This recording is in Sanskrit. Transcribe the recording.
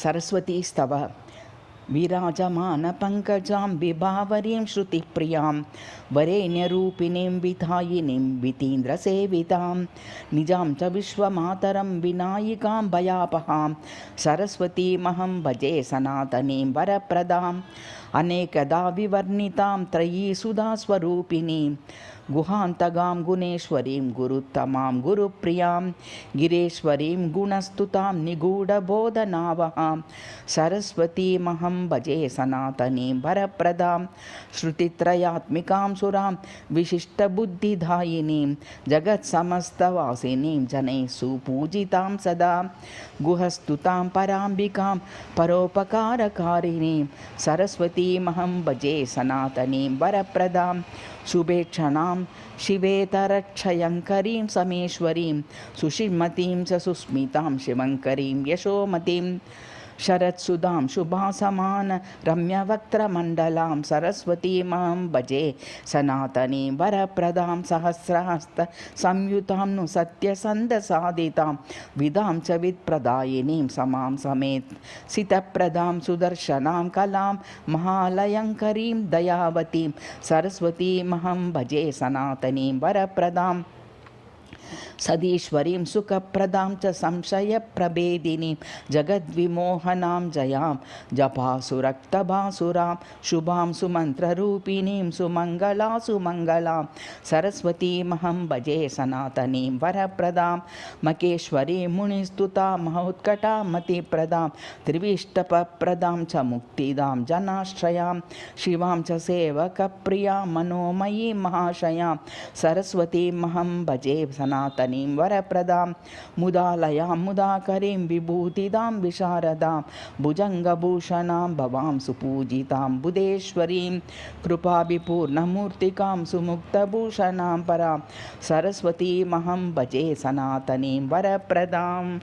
सरस्वतीस्तव विराजमानपङ्कजां विभावरीं श्रुतिप्रियां वरेण्यरूपिणीं विधायिनीं वितीन्द्रसेवितां निजां च विश्वमातरं विनायिकां भयापहां सरस्वतीमहं भजे सनातनीं वरप्रदाम् अनेकदा विवर्णितां त्रयी सुधास्वरूपिणीं गुहान्तगां गुणेश्वरीं गुरुत्तमां गुरुप्रियां गिरेश्वरीं गुणस्तुतां निगूढबोधनावहां सरस्वतीमहं भजे सनातनीं वरप्रदां श्रुतित्रयात्मिकां सुरां विशिष्टबुद्धिदायिनीं जगत्समस्तवासिनीं जनैः सुपूजितां सदा गुहस्तुतां पराम्बिकां परोपकारकारिणीं सरस्वतीमहं भजे सनातनीं वरप्रदां शुभेक्षणां शिवेतरक्षयङ्करीं समेश्वरीं सुषिमतीं च सुस्मितां शिवङ्करीं यशोमतीं शरत्सुधां शुभासमान रम्यवक्त्रमण्डलां सरस्वतीमहं भजे सनातनीं वरप्रदां सहस्रहस्त संयुतां नु सत्यसन्धसाधितां विदां च वित्प्रदायिनीं समां समेत सितप्रदां सुदर्शनां कलां महालयङ्करीं दयावतीं सरस्वतीमहं भजे सनातनीं वरप्रदां सदीश्वरीं सुखप्रदां च संशयप्रभेदिनीं जगद्विमोहनां जयां जपासुरक्तभासुरां शुभां सुमन्त्ररूपिणीं सुमङ्गलां सरस्वतीमहं भजे सनातनीं वरप्रदां मकेश्वरीं मुनिस्तुतां महोत्कटां मतिप्रदां त्रिविष्टपप्रदां च मुक्तिदां जनाश्रयां शिवां च सेवकप्रियां मनोमयीं महाशयां सरस्वतीमहं भजे सनातनीं वरप्रदां मुदालयां मुदाकरीं विभूतिदां विशारदां भुजङ्गभूषणां भवां सुपूजितां बुधेश्वरीं कृपाभिपूर्णमूर्तिकां सुमुक्तभूषणां परां सरस्वतीमहं भजे सनातनीं वरप्रदाम्।